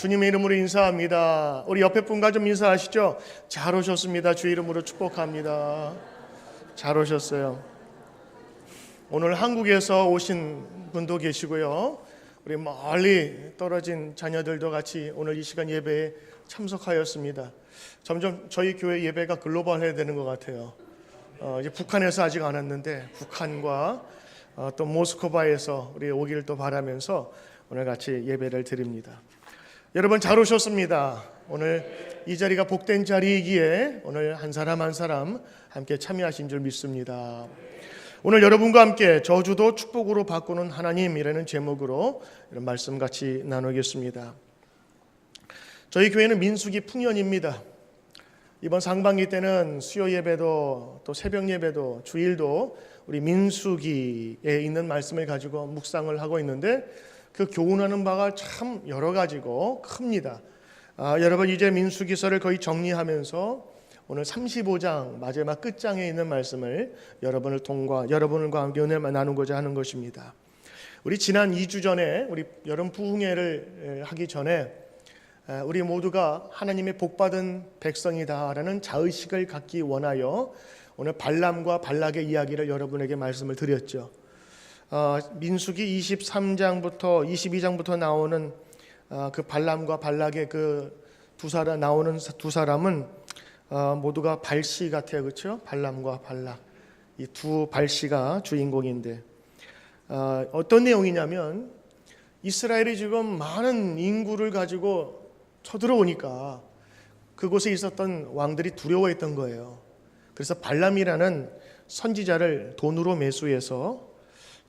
주님의 이름으로 인사합니다. 우리 옆에 분과 좀 인사하시죠. 잘 오셨습니다. 주의 이름으로 축복합니다. 잘 오셨어요. 오늘 한국에서 오신 분도 계시고요. 우리 멀리 떨어진 자녀들도 같이 오늘 이 시간 예배에 참석하였습니다. 점점 저희 교회 예배가 글로벌해야 되는 것 같아요. 이제 북한에서 아직 안 왔는데 북한과 또 모스크바에서 우리 오기를 또 바라면서 오늘 같이 예배를 드립니다. 여러분 잘 오셨습니다. 오늘 이 자리가 복된 자리이기에 오늘 한 사람 한 사람 함께 참여하신 줄 믿습니다. 오늘 여러분과 함께 저주도 축복으로 바꾸는 하나님이라는 제목으로 이런 말씀 같이 나누겠습니다. 저희 교회는 민수기 풍년입니다. 이번 상반기 때는 수요 예배도 또 새벽 예배도 주일도 우리 민수기에 있는 말씀을 가지고 묵상을 하고 있는데 그 교훈하는 바가 참 여러 가지고 큽니다. 여러분 이제 민수기서를 거의 정리하면서 오늘 35장 마지막 끝장에 있는 말씀을 여러분과 함께 은혜를 나누고자 하는 것입니다. 우리 지난 2주 전에 우리 여름 부흥회를 하기 전에 우리 모두가 하나님의 복받은 백성이다라는 자의식을 갖기 원하여 오늘 발람과 발락의 이야기를 여러분에게 말씀을 드렸죠. 민수기 23장부터 22장부터 나오는 그 발람과 발락의 그 나오는 두 사람은 모두가 발씨 같아요, 그렇죠? 발람과 발락 이 두 발씨가 주인공인데 어떤 내용이냐면 이스라엘이 지금 많은 인구를 가지고 쳐들어오니까 그곳에 있었던 왕들이 두려워했던 거예요. 그래서 발람이라는 선지자를 돈으로 매수해서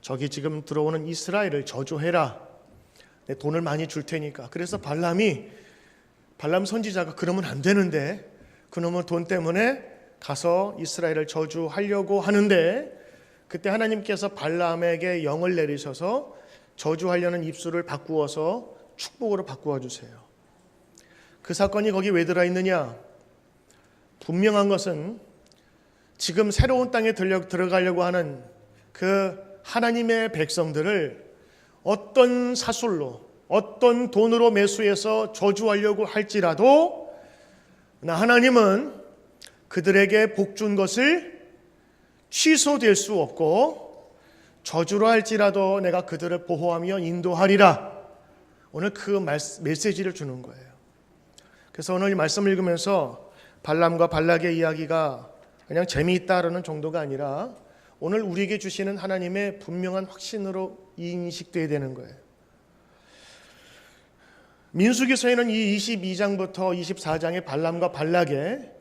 저기 지금 들어오는 이스라엘을 저주해라. 내 돈을 많이 줄 테니까. 그래서 발람 선지자가 그러면 안 되는데 그놈의 돈 때문에 가서 이스라엘을 저주하려고 하는데 그때 하나님께서 발람에게 영을 내리셔서 저주하려는 입술을 바꾸어서 축복으로 바꾸어 주세요. 그 사건이 거기 왜 들어있느냐? 분명한 것은 지금 새로운 땅에 들어가려고 하는 그 하나님의 백성들을 어떤 사술로 어떤 돈으로 매수해서 저주하려고 할지라도 하나님은 그들에게 복 준 것을 취소될 수 없고 저주로 할지라도 내가 그들을 보호하며 인도하리라. 오늘 그 메시지를 주는 거예요. 그래서 오늘 이 말씀을 읽으면서 발람과 발락의 이야기가 그냥 재미있다라는 정도가 아니라 오늘 우리에게 주시는 하나님의 분명한 확신으로 인식되어야 되는 거예요. 민수기서에는 이 22장부터 24장의 발람과 발락의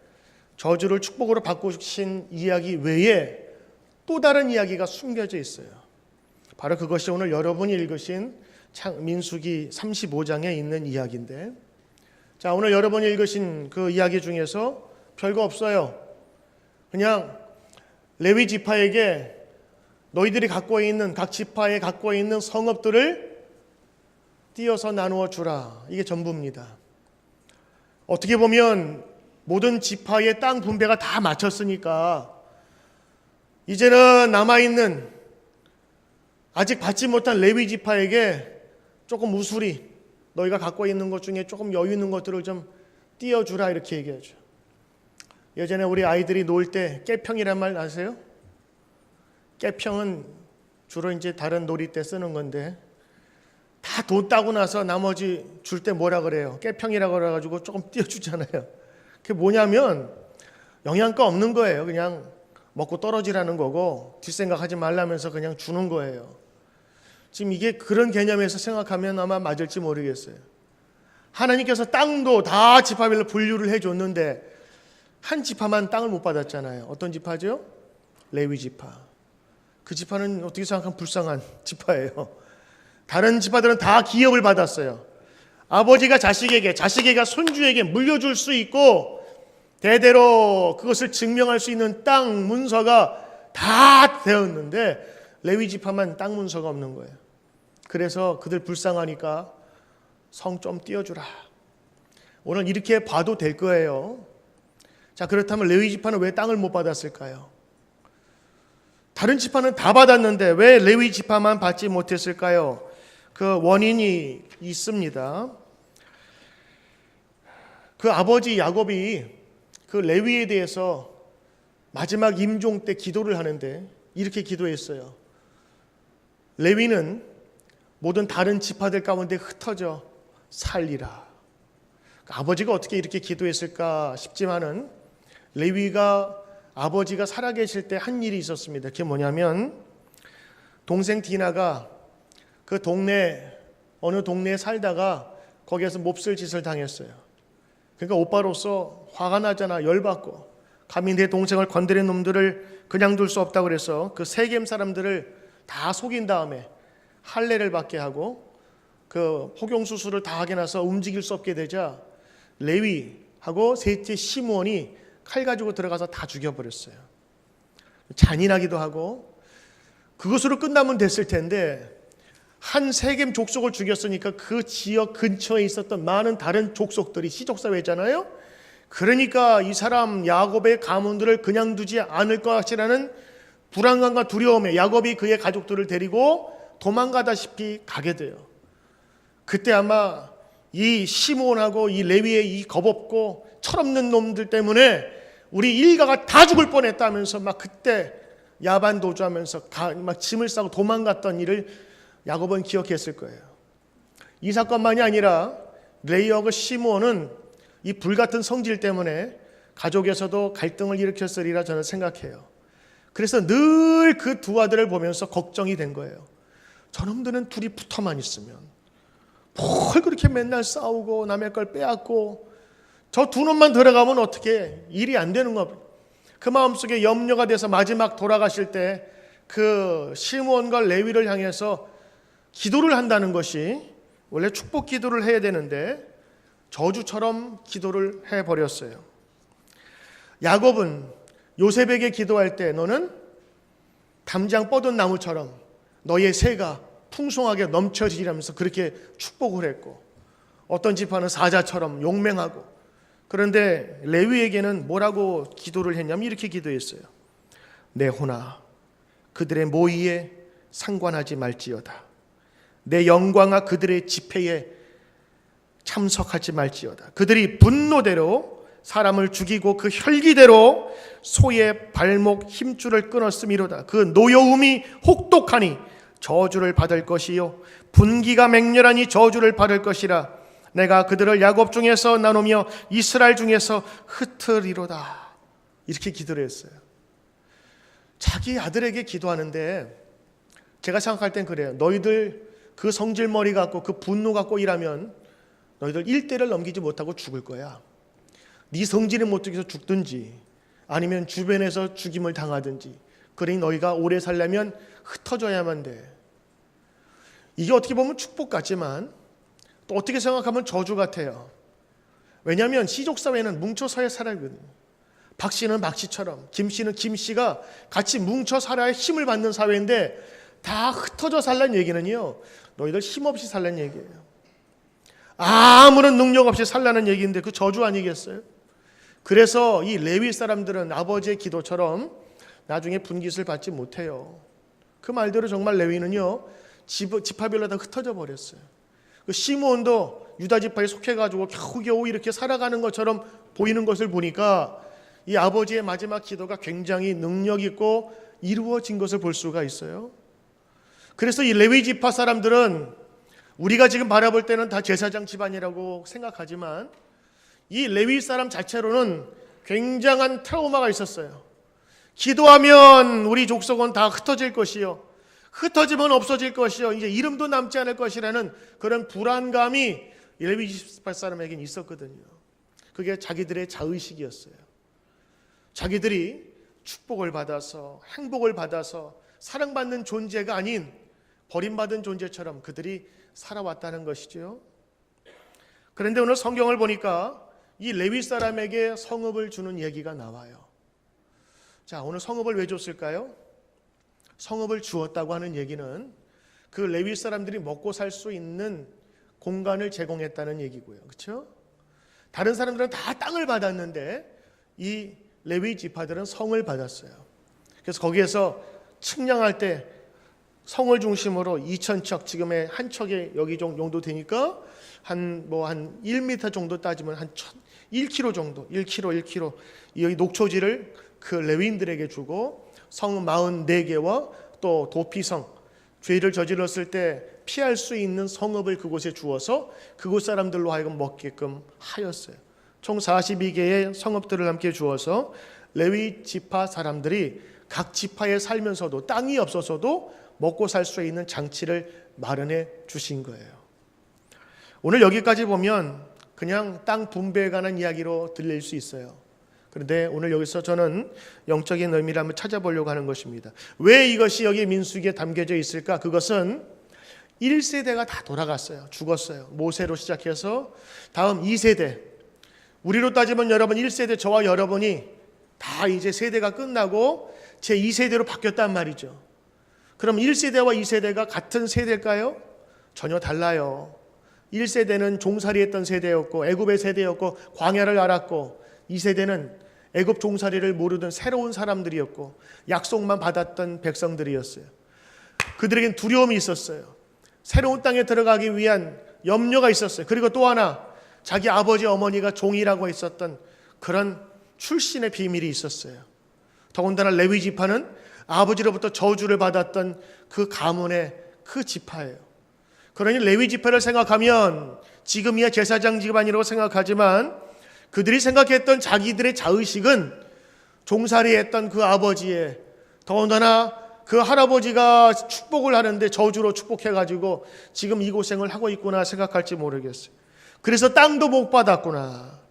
저주를 축복으로 바꾸신 이야기 외에 또 다른 이야기가 숨겨져 있어요. 바로 그것이 오늘 여러분이 읽으신 민수기 35장에 있는 이야기인데, 자, 오늘 여러분이 읽으신 그 이야기 중에서 별거 없어요. 그냥 레위 지파에게 너희들이 갖고 있는 각 지파에 갖고 있는 성읍들을 띄어서 나누어 주라. 이게 전부입니다. 어떻게 보면 모든 지파의 땅 분배가 다 마쳤으니까 이제는 남아있는 아직 받지 못한 레위 지파에게 조금 우수리 너희가 갖고 있는 것 중에 조금 여유 있는 것들을 좀 띄어주라 이렇게 얘기하죠. 예전에 우리 아이들이 놀 때 깨평이란 말 아세요? 깨평은 주로 이제 다른 놀이 때 쓰는 건데 다 돈 따고 나서 나머지 줄 때 뭐라 그래요? 깨평이라고 그래가지고 조금 띄워주잖아요. 그게 뭐냐면 영양가 없는 거예요. 그냥 먹고 떨어지라는 거고 뒷생각하지 말라면서 그냥 주는 거예요. 지금 이게 그런 개념에서 생각하면 아마 맞을지 모르겠어요. 하나님께서 땅도 다 지파별로 분류를 해줬는데 한 지파만 땅을 못 받았잖아요. 어떤 지파죠? 레위 지파. 그 지파는 어떻게 생각하면 불쌍한 지파예요. 다른 지파들은 다 기업을 받았어요. 아버지가 자식에게, 자식에게 손주에게 물려줄 수 있고 대대로 그것을 증명할 수 있는 땅 문서가 다 되었는데 레위 지파만 땅 문서가 없는 거예요. 그래서 그들 불쌍하니까 성 좀 띄워주라. 오늘 이렇게 봐도 될 거예요. 자, 그렇다면 레위 지파는 왜 땅을 못 받았을까요? 다른 지파는 다 받았는데 왜 레위 지파만 받지 못했을까요? 그 원인이 있습니다. 그 아버지 야곱이 그 레위에 대해서 마지막 임종 때 기도를 하는데 이렇게 기도했어요. 레위는 모든 다른 지파들 가운데 흩어져 살리라. 아버지가 어떻게 이렇게 기도했을까 싶지만은 레위가 아버지가 살아계실 때 한 일이 있었습니다. 그게 뭐냐면 동생 디나가 그 어느 동네에 살다가 거기에서 몹쓸 짓을 당했어요. 그러니까 오빠로서 화가 나잖아. 열받고 감히 내 동생을 건드린 놈들을 그냥 둘 수 없다고 그래서 그 세겜 사람들을 다 속인 다음에 할례를 받게 하고 그 포경 수술을 다 하게 나서 움직일 수 없게 되자 레위하고 셋째 시므온이 칼 가지고 들어가서 다 죽여버렸어요. 잔인하기도 하고 그것으로 끝나면 됐을 텐데 한 세겜 족속을 죽였으니까 그 지역 근처에 있었던 많은 다른 족속들이 시족사회잖아요. 그러니까 이 사람 야곱의 가문들을 그냥 두지 않을 것이라는 불안감과 두려움에 야곱이 그의 가족들을 데리고 도망가다시피 가게 돼요. 그때 아마 이 시므온하고 이 레위의 이 겁없고 철없는 놈들 때문에 우리 일가가 다 죽을 뻔했다면서 막 그때 야반 도주하면서 막 짐을 싸고 도망갔던 일을 야곱은 기억했을 거예요. 이 사건만이 아니라 레위하고 시므온은 이 불같은 성질 때문에 가족에서도 갈등을 일으켰으리라 저는 생각해요. 그래서 늘 그 두 아들을 보면서 걱정이 된 거예요. 저놈들은 둘이 붙어만 있으면 뭘 그렇게 맨날 싸우고 남의 걸 빼앗고 저 두 놈만 들어가면 어떻게 일이 안 되는 겁니다. 그 마음속에 염려가 돼서 마지막 돌아가실 때 그 시므온과 레위를 향해서 기도를 한다는 것이 원래 축복 기도를 해야 되는데 저주처럼 기도를 해버렸어요. 야곱은 요셉에게 기도할 때 너는 담장 뻗은 나무처럼 너의 새가 풍성하게 넘쳐지리라면서 그렇게 축복을 했고 어떤 지파는 사자처럼 용맹하고 그런데 레위에게는 뭐라고 기도를 했냐면 이렇게 기도했어요. 내 호나 그들의 모의에 상관하지 말지어다. 내 영광아 그들의 집회에 참석하지 말지어다. 그들이 분노대로 사람을 죽이고 그 혈기대로 소의 발목 힘줄을 끊었음이로다. 그 노여움이 혹독하니 저주를 받을 것이요 분기가 맹렬하니 저주를 받을 것이라. 내가 그들을 야곱 중에서 나누며 이스라엘 중에서 흩으리로다. 이렇게 기도를 했어요. 자기 아들에게 기도하는데 제가 생각할 땐 그래요. 너희들 그 성질머리 갖고 그 분노 갖고 일하면 너희들 일대를 넘기지 못하고 죽을 거야. 네 성질을 못 죽여서 죽든지 아니면 주변에서 죽임을 당하든지 그러니 너희가 오래 살려면 흩어져야만 돼. 이게 어떻게 보면 축복 같지만 또 어떻게 생각하면 저주 같아요. 왜냐하면 시족사회는 뭉쳐서야 살아거든요. 박 씨는 박 씨처럼 김 씨는 김 씨가 같이 뭉쳐 살아야 힘을 받는 사회인데 다 흩어져 살라는 얘기는요. 너희들 힘없이 살라는 얘기예요. 아무런 능력 없이 살라는 얘기인데 그 저주 아니겠어요? 그래서 이 레위 사람들은 아버지의 기도처럼 나중에 분깃을 받지 못해요. 그 말대로 정말 레위는요 지파별로 다 흩어져 버렸어요. 그 시므온도 유다 지파에 속해가지고 겨우겨우 이렇게 살아가는 것처럼 보이는 것을 보니까 이 아버지의 마지막 기도가 굉장히 능력 있고 이루어진 것을 볼 수가 있어요. 그래서 이 레위 지파 사람들은 우리가 지금 바라볼 때는 다 제사장 집안이라고 생각하지만 이 레위 사람 자체로는 굉장한 트라우마가 있었어요. 기도하면 우리 족속은 다 흩어질 것이요 흩어지면 없어질 것이요 이제 이름도 남지 않을 것이라는 그런 불안감이 레위 지파 사람에게는 있었거든요. 그게 자기들의 자의식이었어요. 자기들이 축복을 받아서 행복을 받아서 사랑받는 존재가 아닌 버림받은 존재처럼 그들이 살아왔다는 것이죠. 그런데 오늘 성경을 보니까 이 레위 사람에게 성읍을 주는 얘기가 나와요. 자, 오늘 성읍을 왜 줬을까요? 성읍을 주었다고 하는 얘기는 그 레위 사람들이 먹고 살 수 있는 공간을 제공했다는 얘기고요. 그렇죠? 다른 사람들은 다 땅을 받았는데 이 레위 지파들은 성을 받았어요. 그래서 거기에서 측량할 때 성을 중심으로 2,000척, 지금의 한 척에 여기 정도 되니까 한 1m 정도 따지면 한 1km 정도, 1km 이 녹초지를 그 레위인들에게 주고 성 44개와 또 도피성, 죄를 저질렀을 때 피할 수 있는 성읍을 그곳에 주어서 그곳 사람들로 하여금 먹게끔 하였어요. 총 42개의 성읍들을 함께 주어서 레위 지파 사람들이 각 지파에 살면서도 땅이 없어서도 먹고 살 수 있는 장치를 마련해 주신 거예요. 오늘 여기까지 보면 그냥 땅 분배에 관한 이야기로 들릴 수 있어요. 그런데 오늘 여기서 저는 영적인 의미를 한번 찾아보려고 하는 것입니다. 왜 이것이 여기 민수기에 담겨져 있을까? 그것은 1세대가 다 돌아갔어요. 죽었어요. 모세로 시작해서 다음 2세대, 우리로 따지면 여러분 1세대, 저와 여러분이 다 이제 세대가 끝나고 제 2세대로 바뀌었단 말이죠. 그럼 1세대와 2세대가 같은 세대일까요? 전혀 달라요. 1세대는 종살이했던 세대였고 애굽의 세대였고 광야를 알았고, 2세대는 애굽 종살이를 모르던 새로운 사람들이었고 약속만 받았던 백성들이었어요. 그들에겐 두려움이 있었어요. 새로운 땅에 들어가기 위한 염려가 있었어요. 그리고 또 하나, 자기 아버지 어머니가 종이라고 했었던 그런 출신의 비밀이 있었어요. 더군다나 레위 지파는 아버지로부터 저주를 받았던 그 가문의 그 지파예요. 그러니 레위 지파를 생각하면 지금이야 제사장 집안이라고 생각하지만 그들이 생각했던 자기들의 자의식은 종살이했던 그 아버지의, 더군다나 그 할아버지가 축복을 하는데 저주로 축복해가지고 지금 이 고생을 하고 있구나 생각할지 모르겠어요. 그래서 땅도 못 받았구나.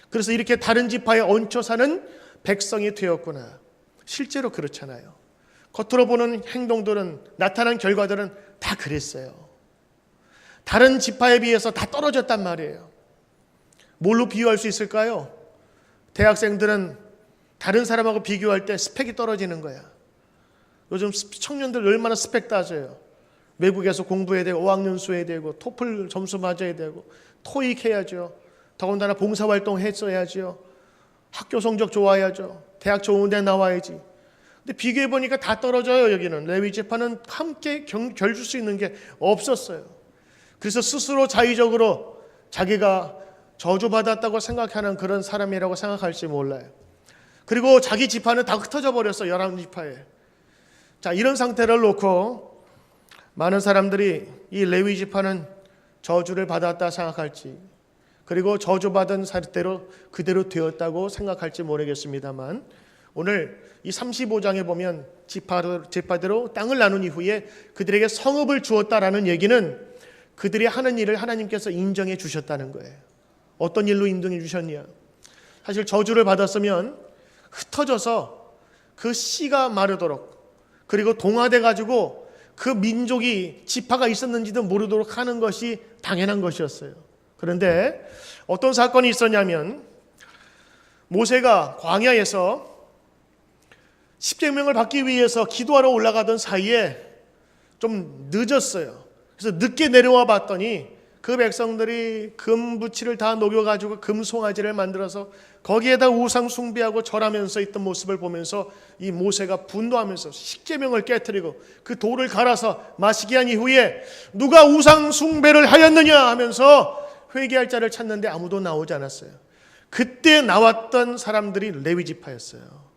그래서 이렇게 다른 지파에 얹혀 사는 백성이 되었구나. 실제로 그렇잖아요. 겉으로 보는 행동들은, 나타난 결과들은 다 그랬어요. 다른 지파에 비해서 다 떨어졌단 말이에요. 뭘로 비유할 수 있을까요? 대학생들은 다른 사람하고 비교할 때 스펙이 떨어지는 거야. 요즘 청년들 얼마나 스펙 따져요. 외국에서 공부해야 되고 5학년 수해야 되고 토플 점수 맞아야 되고 토익 해야죠. 더군다나 봉사활동 했어야죠. 학교 성적 좋아야죠. 대학 좋은 데 나와야지. 근데 비교해보니까 다 떨어져요. 여기는 레위 지파는 함께 결줄 수 있는 게 없었어요. 그래서 스스로 자의적으로 자기가 저주받았다고 생각하는 그런 사람이라고 생각할지 몰라요. 그리고 자기 지파는 다 흩어져 버렸어. 11지파에. 자, 이런 상태를 놓고 많은 사람들이 이 레위 지파는 저주를 받았다 생각할지, 그리고 저주받은 사례대로 그대로 되었다고 생각할지 모르겠습니다만, 오늘 이 35장에 보면 지파대로 땅을 나눈 이후에 그들에게 성읍을 주었다라는 얘기는 그들이 하는 일을 하나님께서 인정해 주셨다는 거예요. 어떤 일로 인정해 주셨냐? 사실 저주를 받았으면 흩어져서 그 씨가 마르도록, 그리고 동화돼 가지고 그 민족이 지파가 있었는지도 모르도록 하는 것이 당연한 것이었어요. 그런데 어떤 사건이 있었냐면, 모세가 광야에서 십계명을 받기 위해서 기도하러 올라가던 사이에 좀 늦었어요. 그래서 늦게 내려와 봤더니 그 백성들이 금부치를 다 녹여가지고 금송아지를 만들어서 거기에다 우상 숭배하고 절하면서 있던 모습을 보면서 이 모세가 분노하면서 십계명을 깨뜨리고 그 돌을 갈아서 마시게 한 이후에 누가 우상 숭배를 하였느냐 하면서 회개할 자를 찾는데 아무도 나오지 않았어요. 그때 나왔던 사람들이 레위 지파였어요.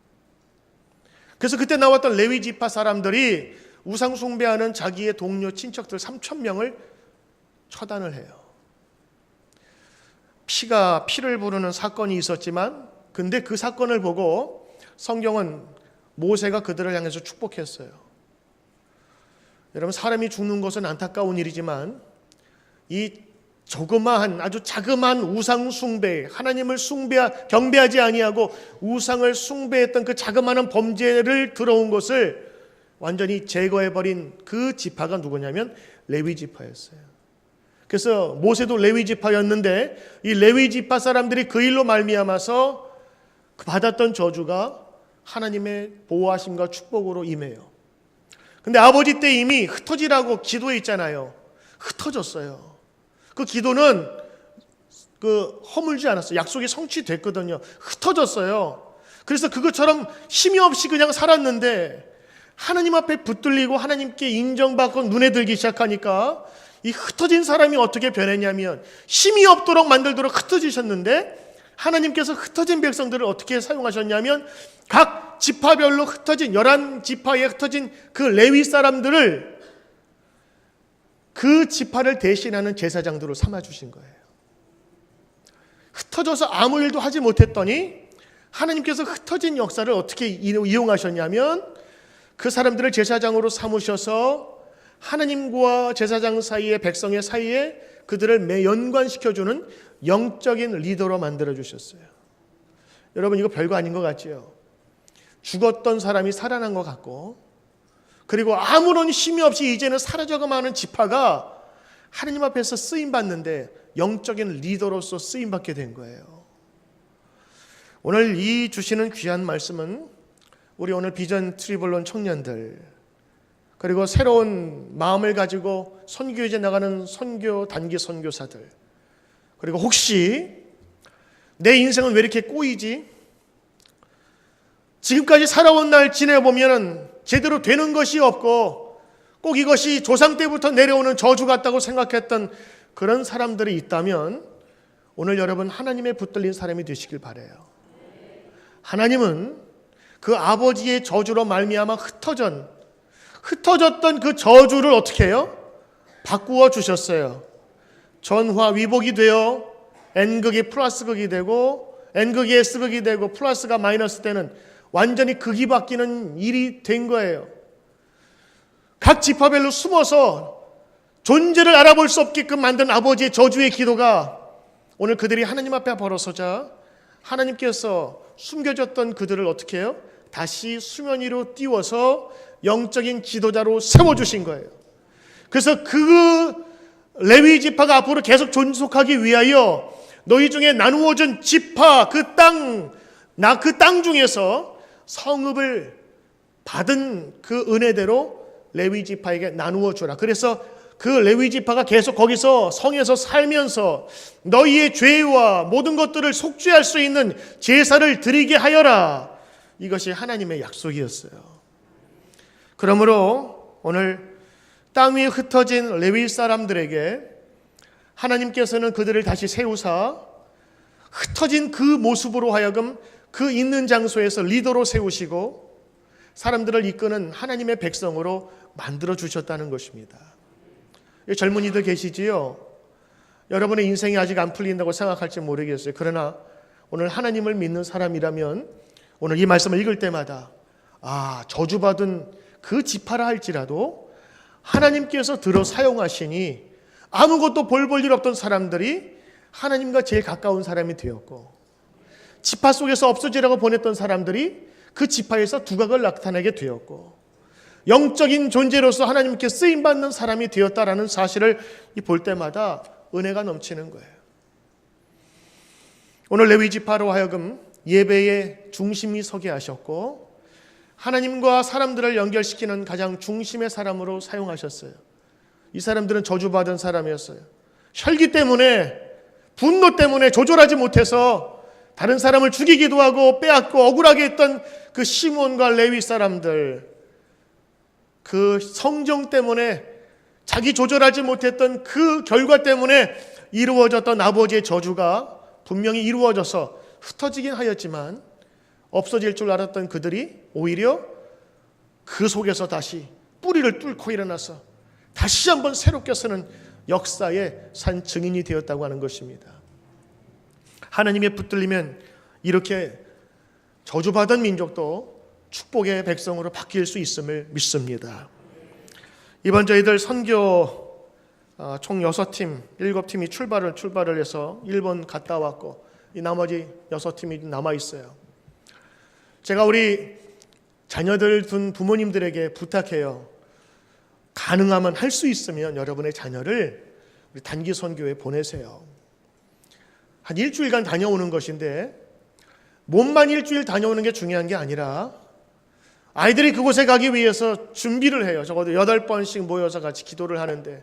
그래서 그때 나왔던 레위 지파 사람들이 우상 숭배하는 자기의 동료 친척들 3,000명을 처단을 해요. 피를 부르는 사건이 있었지만, 근데 그 사건을 보고 성경은 모세가 그들을 향해서 축복했어요. 여러분, 사람이 죽는 것은 안타까운 일이지만 이 조그마한, 아주 자그마한 우상 숭배, 하나님을 경배하지 아니하고 우상을 숭배했던 그 자그마한 범죄를 들어온 것을 완전히 제거해버린 그 지파가 누구냐면 레위 지파였어요. 그래서 모세도 레위 지파였는데 이 레위 지파 사람들이 그 일로 말미암아서 받았던 저주가 하나님의 보호하심과 축복으로 임해요. 근데 아버지 때 이미 흩어지라고 기도해 있잖아요. 흩어졌어요. 그 기도는 허물지 않았어요. 약속이 성취됐거든요. 흩어졌어요. 그래서 그것처럼 힘이 없이 그냥 살았는데 하나님 앞에 붙들리고 하나님께 인정받고 눈에 들기 시작하니까 이 흩어진 사람이 어떻게 변했냐면 힘이 없도록 만들도록 흩어지셨는데 하나님께서 흩어진 백성들을 어떻게 사용하셨냐면 각 지파별로 흩어진 11지파에 흩어진 그 레위 사람들을 그 지파를 대신하는 제사장들로 삼아주신 거예요. 흩어져서 아무 일도 하지 못했더니 하나님께서 흩어진 역사를 어떻게 이용하셨냐면 그 사람들을 제사장으로 삼으셔서 하나님과 제사장 사이에 백성의 사이에 그들을 연관시켜주는 영적인 리더로 만들어주셨어요. 여러분 이거 별거 아닌 것 같지요? 죽었던 사람이 살아난 것 같고 그리고 아무런 힘이 없이 이제는 사라져가는 지파가 하나님 앞에서 쓰임받는데 영적인 리더로서 쓰임받게 된 거예요. 오늘 이 주시는 귀한 말씀은 우리 오늘 비전 트리블론 청년들 그리고 새로운 마음을 가지고 선교에 나가는 선교 단기 선교사들 그리고 혹시 내 인생은 왜 이렇게 꼬이지? 지금까지 살아온 날 지내보면 제대로 되는 것이 없고 꼭 이것이 조상 때부터 내려오는 저주 같다고 생각했던 그런 사람들이 있다면 오늘 여러분 하나님의 붙들린 사람이 되시길 바라요. 하나님은 그 아버지의 저주로 말미암아 흩어졌던 그 저주를 어떻게 해요? 바꾸어 주셨어요. 전화 위복이 되어 N극이 플러스극이 되고 N극이 S극이 되고 플러스가 마이너스 되는 완전히 극이 바뀌는 일이 된 거예요. 각 지파별로 숨어서 존재를 알아볼 수 없게끔 만든 아버지의 저주의 기도가 오늘 그들이 하나님 앞에 벌어서자 하나님께서 숨겨졌던 그들을 어떻게 해요? 다시 수면 위로 띄워서 영적인 지도자로 세워주신 거예요. 그래서 그 레위 지파가 앞으로 계속 존속하기 위하여 너희 중에 나누어진 지파 그 땅 중에서 성읍을 받은 그 은혜대로 레위 지파에게 나누어 주라. 그래서 그 레위 지파가 계속 거기서 성에서 살면서 너희의 죄와 모든 것들을 속죄할 수 있는 제사를 드리게 하여라. 이것이 하나님의 약속이었어요. 그러므로 오늘 땅 위에 흩어진 레위 사람들에게 하나님께서는 그들을 다시 세우사 흩어진 그 모습으로 하여금 그 있는 장소에서 리더로 세우시고 사람들을 이끄는 하나님의 백성으로 만들어 주셨다는 것입니다. 젊은이들 계시지요? 여러분의 인생이 아직 안 풀린다고 생각할지 모르겠어요. 그러나 오늘 하나님을 믿는 사람이라면 오늘 이 말씀을 읽을 때마다 저주받은 그 지파라 할지라도 하나님께서 들어 사용하시니 아무것도 볼 일 없던 사람들이 하나님과 제일 가까운 사람이 되었고 지파 속에서 없어지라고 보냈던 사람들이 그 지파에서 두각을 나타내게 되었고 영적인 존재로서 하나님께 쓰임받는 사람이 되었다라는 사실을 볼 때마다 은혜가 넘치는 거예요. 오늘 레위 지파로 하여금 예배의 중심이 서게 하셨고 하나님과 사람들을 연결시키는 가장 중심의 사람으로 사용하셨어요. 이 사람들은 저주받은 사람이었어요. 혈기 때문에 분노 때문에 조절하지 못해서 다른 사람을 죽이기도 하고 빼앗고 억울하게 했던 그 시몬과 레위 사람들, 그 성정 때문에 자기 조절하지 못했던 그 결과 때문에 이루어졌던 아버지의 저주가 분명히 이루어져서 흩어지긴 하였지만 없어질 줄 알았던 그들이 오히려 그 속에서 다시 뿌리를 뚫고 일어나서 다시 한번 새롭게 서는 역사의 산 증인이 되었다고 하는 것입니다. 하나님의 붙들리면 이렇게 저주받은 민족도 축복의 백성으로 바뀔 수 있음을 믿습니다. 이번 저희들 선교 총 6팀, 7팀이 출발을 해서 일본 갔다 왔고 이 나머지 6팀이 남아있어요. 제가 우리 자녀들 둔 부모님들에게 부탁해요. 가능하면 할 수 있으면 여러분의 자녀를 우리 단기 선교에 보내세요. 한 일주일간 다녀오는 것인데 몸만 일주일 다녀오는 게 중요한 게 아니라 아이들이 그곳에 가기 위해서 준비를 해요. 적어도 8번씩 모여서 같이 기도를 하는데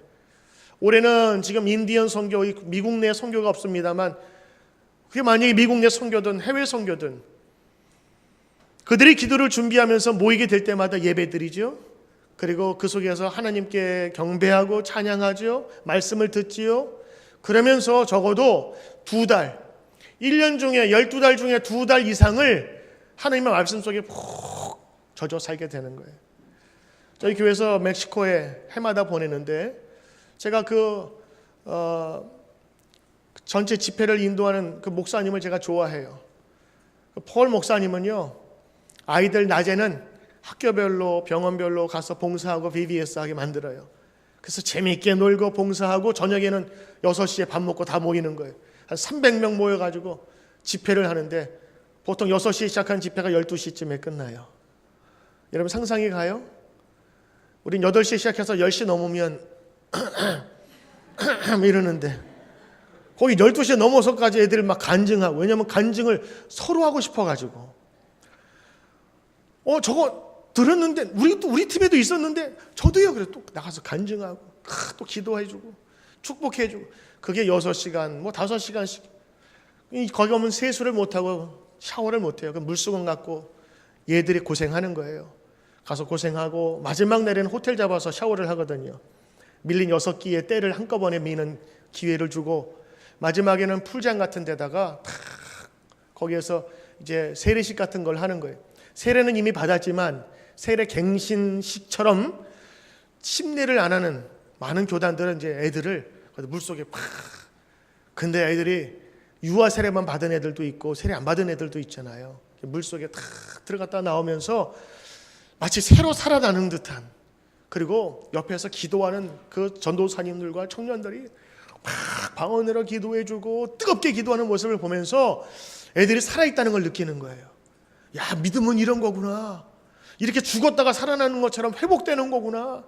올해는 지금 인디언 선교, 미국 내 선교가 없습니다만 그게 만약에 미국 내 선교든 해외 선교든 그들이 기도를 준비하면서 모이게 될 때마다 예배드리죠. 그리고 그 속에서 하나님께 경배하고 찬양하지요. 말씀을 듣지요. 그러면서 적어도 2달, 1년 중에 12달 중에 2달 이상을 하나님의 말씀 속에 푹 젖어 살게 되는 거예요. 저희 교회에서 멕시코에 해마다 보내는데 제가 전체 집회를 인도하는 그 목사님을 제가 좋아해요. 폴 목사님은요, 아이들 낮에는 학교별로 병원별로 가서 봉사하고 VBS 하게 만들어요. 그래서 재미있게 놀고 봉사하고 저녁에는 6시에 밥 먹고 다 모이는 거예요. 한 300명 모여가지고 집회를 하는데 보통 6시에 시작한 집회가 12시쯤에 끝나요. 여러분 상상이 가요? 우린 8시에 시작해서 10시 넘으면 이러는데 거기 12시에 넘어서까지 애들이 막 간증하고, 왜냐하면 간증을 서로 하고 싶어가지고 저거 들었는데 우리 팀에도 있었는데 저도요. 그래 또 나가서 간증하고 또 기도해주고 축복해주고, 그게 6시간 뭐 5시간씩. 거기 오면 세수를 못하고 샤워를 못해요. 그 물수건 갖고 얘들이 고생하는 거예요. 가서 고생하고 마지막 날에는 호텔 잡아서 샤워를 하거든요. 밀린 6끼의 때를 한꺼번에 미는 기회를 주고, 마지막에는 풀장 같은 데다가 탁 거기에서 이제 세례식 같은 걸 하는 거예요. 세례는 이미 받았지만 세례 갱신식처럼 침례를 안 하는 많은 교단들은 이제 애들을 물속에 팍. 근데 애들이 유아 세례만 받은 애들도 있고 세례 안 받은 애들도 있잖아요. 물속에 탁 들어갔다 나오면서 마치 새로 살아나는 듯한, 그리고 옆에서 기도하는 그 전도사님들과 청년들이 막 방언으로 기도해주고 뜨겁게 기도하는 모습을 보면서 애들이 살아있다는 걸 느끼는 거예요. 야, 믿음은 이런 거구나. 이렇게 죽었다가 살아나는 것처럼 회복되는 거구나.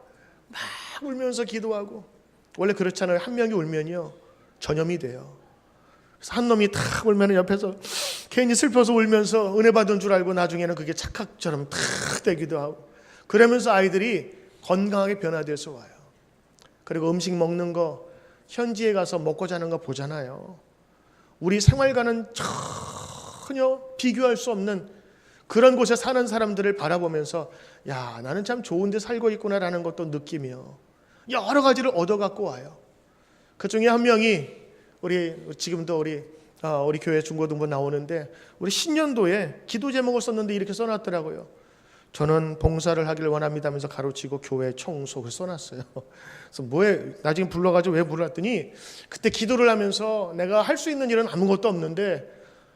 막 울면서 기도하고. 원래 그렇잖아요. 한 명이 울면요 전염이 돼요. 그래서 한 놈이 탁 울면 옆에서 괜히 슬퍼서 울면서 은혜 받은 줄 알고 나중에는 그게 착각처럼 탁 되기도 하고, 그러면서 아이들이 건강하게 변화돼서 와요. 그리고 음식 먹는 거 현지에 가서 먹고 자는 거 보잖아요. 우리 생활과는 전혀 비교할 수 없는 그런 곳에 사는 사람들을 바라보면서 야, 나는 참 좋은 데 살고 있구나라는 것도 느끼며 여러 가지를 얻어갖고 와요. 그 중에 한 명이 지금도 우리 교회 중고등부 나오는데 우리 신년도에 기도 제목을 썼는데 이렇게 써놨더라고요. 저는 봉사를 하기를 원합니다 하면서 가로치고 교회 청소를 써놨어요. 그래서 뭐에 나중에 불러가지고 왜 불렀더니 그때 기도를 하면서 내가 할 수 있는 일은 아무것도 없는데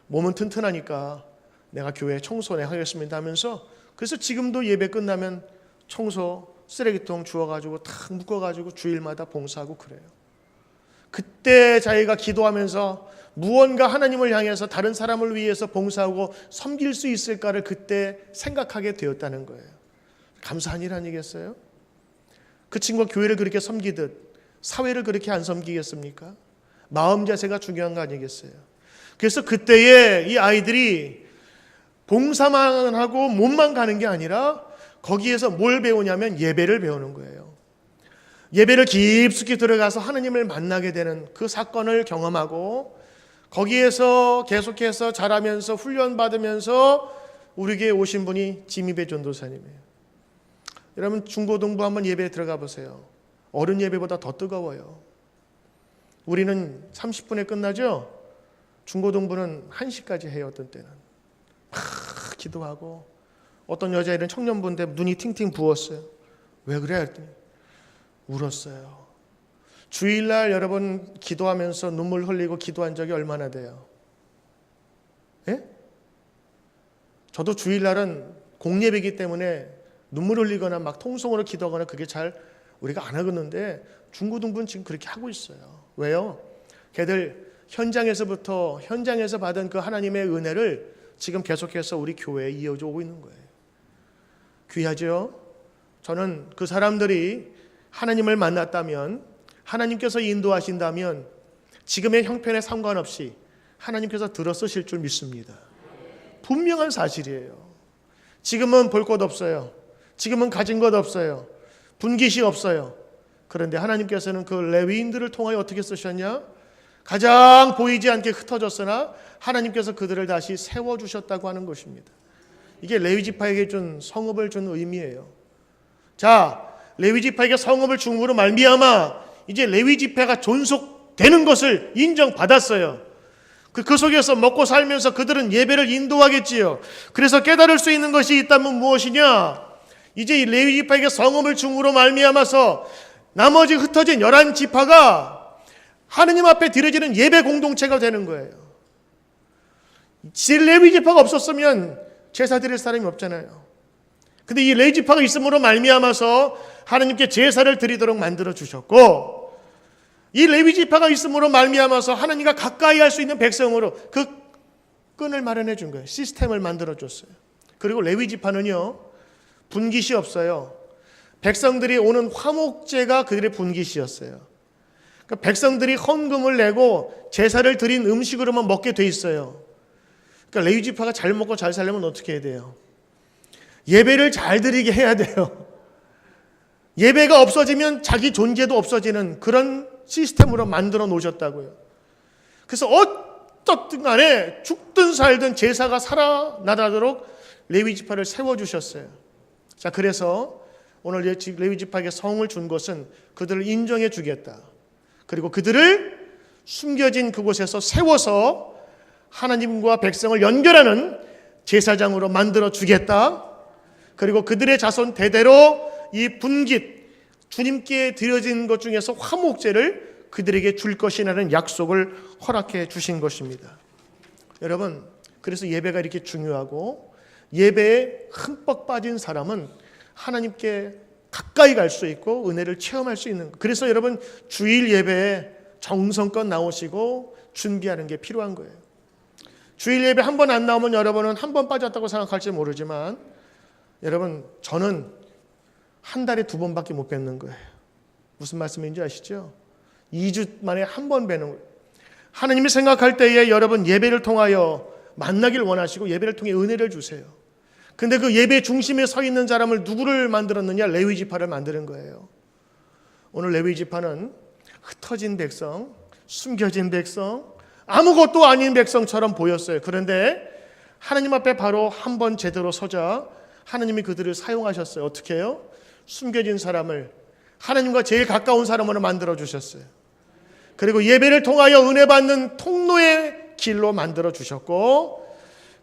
몸은 튼튼하니까 내가 교회 청소내 하겠습니다 하면서, 그래서 지금도 예배 끝나면 청소 쓰레기통 주워가지고 탁 묶어가지고 주일마다 봉사하고 그래요. 그때 자기가 기도하면서 무언가 하나님을 향해서 다른 사람을 위해서 봉사하고 섬길 수 있을까를 그때 생각하게 되었다는 거예요. 감사한 일 아니겠어요? 그 친구가 교회를 그렇게 섬기듯 사회를 그렇게 안 섬기겠습니까? 마음 자세가 중요한 거 아니겠어요? 그래서 그때에 이 아이들이 봉사만 하고 몸만 가는 게 아니라 거기에서 뭘 배우냐면 예배를 배우는 거예요. 예배를 깊숙이 들어가서 하나님을 만나게 되는 그 사건을 경험하고 거기에서 계속해서 자라면서 훈련받으면서 우리 교회에 오신 분이 지미배 전도사님이에요. 여러분 중고등부 한번 예배에 들어가 보세요. 어른 예배보다 더 뜨거워요. 우리는 30분에 끝나죠. 중고등부는 1시까지 해요. 어떤 때는 막 기도하고, 어떤 여자애는 청년부인데 눈이 팅팅 부었어요. 왜 그래? 했더니 울었어요. 주일날 여러분 기도하면서 눈물 흘리고 기도한 적이 얼마나 돼요? 예? 저도 주일날은 공예배이기 때문에 눈물 흘리거나 막 통성으로 기도하거나 그게 잘 우리가 안 하겠는데 중고등부는 지금 그렇게 하고 있어요. 왜요? 걔들 현장에서 받은 그 하나님의 은혜를 지금 계속해서 우리 교회에 이어져 오고 있는 거예요. 귀하죠? 저는 그 사람들이 하나님을 만났다면, 하나님께서 인도하신다면 지금의 형편에 상관없이 하나님께서 들어쓰실 줄 믿습니다. 분명한 사실이에요. 지금은 볼 것 없어요. 지금은 가진 것 없어요. 분깃이 없어요. 그런데 하나님께서는 그 레위인들을 통하여 어떻게 쓰셨냐? 가장 보이지 않게 흩어졌으나 하나님께서 그들을 다시 세워주셨다고 하는 것입니다. 이게 레위 지파에게 준 성읍을 준 의미예요. 자, 레위 지파에게 성읍을 중으로 말미암아 이제 레위 지파가 존속되는 것을 인정받았어요. 그 속에서 먹고 살면서 그들은 예배를 인도하겠지요. 그래서 깨달을 수 있는 것이 있다면 무엇이냐? 이제 이 레위 지파에게 성읍을 중으로 말미암아서 나머지 흩어진 11지파가 하느님 앞에 드려지는 예배 공동체가 되는 거예요. 레위 지파가 없었으면 제사 드릴 사람이 없잖아요. 근데 이 레위 지파가 있음으로 말미암아서 하느님께 제사를 드리도록 만들어 주셨고, 이 레위 지파가 있음으로 말미암아서 하나님과 가까이 할 수 있는 백성으로 그 끈을 마련해 준 거예요. 시스템을 만들어 줬어요. 그리고 레위 지파는요, 분깃이 없어요. 백성들이 오는 화목제가 그들의 분깃이었어요. 그러니까 백성들이 헌금을 내고 제사를 드린 음식으로만 먹게 돼 있어요. 그러니까 레위 지파가 잘 먹고 잘 살려면 어떻게 해야 돼요? 예배를 잘 드리게 해야 돼요. 예배가 없어지면 자기 존재도 없어지는 그런 시스템으로 만들어 놓으셨다고요. 그래서 어떻든 간에 죽든 살든 제사가 살아나도록 레위 지파를 세워주셨어요. 자, 그래서 오늘 레위 지파에게 성을 준 것은 그들을 인정해 주겠다. 그리고 그들을 숨겨진 그곳에서 세워서 하나님과 백성을 연결하는 제사장으로 만들어 주겠다. 그리고 그들의 자손 대대로 이 분깃, 주님께 드려진 것 중에서 화목제를 그들에게 줄 것이라는 약속을 허락해 주신 것입니다. 여러분, 그래서 예배가 이렇게 중요하고, 예배에 흠뻑 빠진 사람은 하나님께 가까이 갈 수 있고 은혜를 체험할 수 있는, 그래서 여러분 주일 예배에 정성껏 나오시고 준비하는 게 필요한 거예요. 주일 예배 한 번 안 나오면 여러분은 한 번 빠졌다고 생각할지 모르지만, 여러분 저는 한 달에 2번밖에 못 뵙는 거예요. 무슨 말씀인지 아시죠? 2주 만에 한 번 뵈는 거예요. 하나님이 생각할 때에 여러분 예배를 통하여 만나길 원하시고 예배를 통해 은혜를 주세요. 근데 그 예배 중심에 서 있는 사람을 누구를 만들었느냐? 레위 지파를 만드는 거예요. 오늘 레위 지파는 흩어진 백성, 숨겨진 백성, 아무것도 아닌 백성처럼 보였어요. 그런데 하나님 앞에 바로 한 번 제대로 서자 하나님이 그들을 사용하셨어요. 어떻게 해요? 숨겨진 사람을 하나님과 제일 가까운 사람으로 만들어 주셨어요. 그리고 예배를 통하여 은혜 받는 통로의 길로 만들어 주셨고,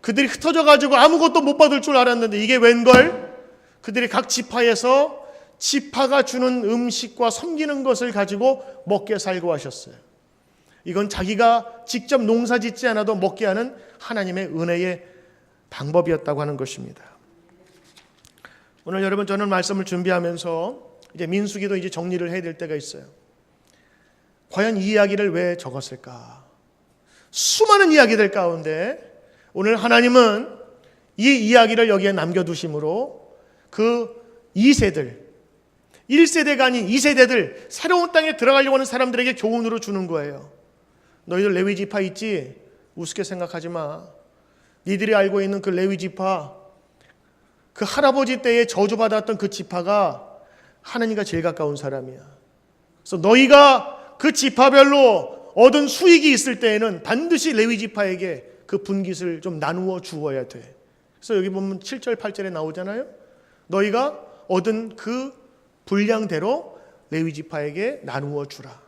그들이 흩어져 가지고 아무것도 못 받을 줄 알았는데 이게 웬걸? 그들이 각 지파에서 지파가 주는 음식과 섬기는 것을 가지고 먹게 살고 하셨어요. 이건 자기가 직접 농사 짓지 않아도 먹게 하는 하나님의 은혜의 방법이었다고 하는 것입니다. 오늘 여러분, 저는 말씀을 준비하면서 이제 민수기도 이제 정리를 해야 될 때가 있어요. 과연 이 이야기를 왜 적었을까? 수많은 이야기들 가운데 오늘 하나님은 이 이야기를 여기에 남겨두심으로 그 2세들, 1세대가 아닌 2세대들, 새로운 땅에 들어가려고 하는 사람들에게 교훈으로 주는 거예요. 너희들 레위 지파 있지? 우습게 생각하지 마. 니들이 알고 있는 그 레위 지파, 그 할아버지 때에 저주받았던 그 지파가 하나님과 제일 가까운 사람이야. 그래서 너희가 그 지파별로 얻은 수익이 있을 때에는 반드시 레위 지파에게 그 분깃을 좀 나누어 주어야 돼. 그래서 여기 보면 7절 8절에 나오잖아요. 너희가 얻은 그 분량대로 레위 지파에게 나누어 주라.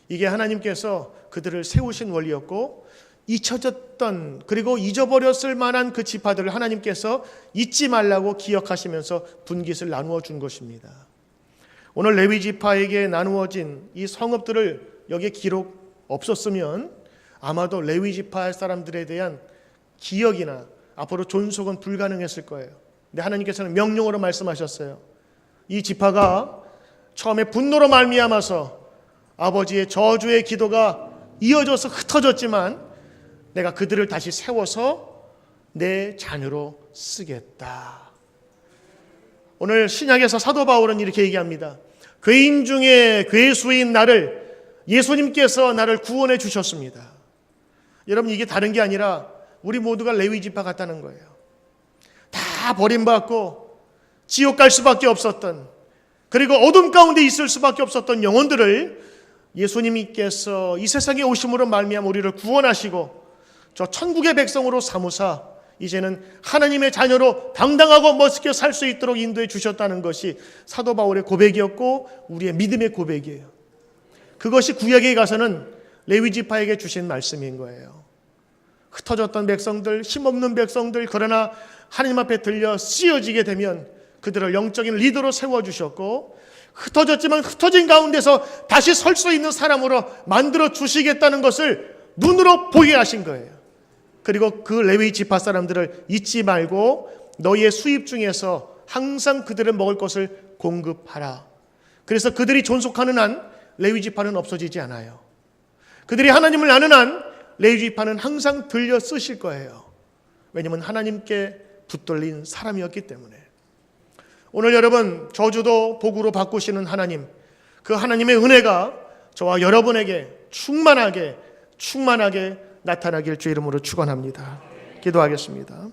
이게 하나님께서 그들을 세우신 원리였고, 잊혀졌던, 그리고 잊어버렸을 만한 그 지파들을 하나님께서 잊지 말라고 기억하시면서 분깃을 나누어 준 것입니다. 오늘 레위 지파에게 나누어진 이 성읍들을 여기에 기록 없었으면 아마도 레위 지파 사람들에 대한 기억이나 앞으로 존속은 불가능했을 거예요. 근데 하나님께서는 명령으로 말씀하셨어요. 이 지파가 처음에 분노로 말미암아서 아버지의 저주의 기도가 이어져서 흩어졌지만 내가 그들을 다시 세워서 내 자녀로 쓰겠다. 오늘 신약에서 사도 바울은 이렇게 얘기합니다. 괴인 중에 괴수인 나를 예수님께서 나를 구원해 주셨습니다. 여러분, 이게 다른 게 아니라 우리 모두가 레위 지파 같다는 거예요. 다 버림받고 지옥 갈 수밖에 없었던, 그리고 어둠 가운데 있을 수밖에 없었던 영혼들을 예수님께서 이 세상에 오심으로 말미암아 우리를 구원하시고 저 천국의 백성으로 삼으사 이제는 하나님의 자녀로 당당하고 멋있게 살 수 있도록 인도해 주셨다는 것이 사도 바울의 고백이었고 우리의 믿음의 고백이에요. 그것이 구약에 가서는 레위 지파에게 주신 말씀인 거예요. 흩어졌던 백성들, 힘없는 백성들, 그러나 하나님 앞에 들려 쓰여지게 되면 그들을 영적인 리더로 세워주셨고 흩어졌지만 흩어진 가운데서 다시 설 수 있는 사람으로 만들어 주시겠다는 것을 눈으로 보게 하신 거예요. 그리고 그 레위 지파 사람들을 잊지 말고 너희의 수입 중에서 항상 그들을 먹을 것을 공급하라. 그래서 그들이 존속하는 한 레위 지파는 없어지지 않아요. 그들이 하나님을 아는 한 레위 지파는 항상 들려 쓰실 거예요. 왜냐하면 하나님께 붙들린 사람이었기 때문에. 오늘 여러분 저주도 복으로 바꾸시는 하나님, 그 하나님의 은혜가 저와 여러분에게 충만하게 나타나길 주 이름으로 축원합니다. 기도하겠습니다.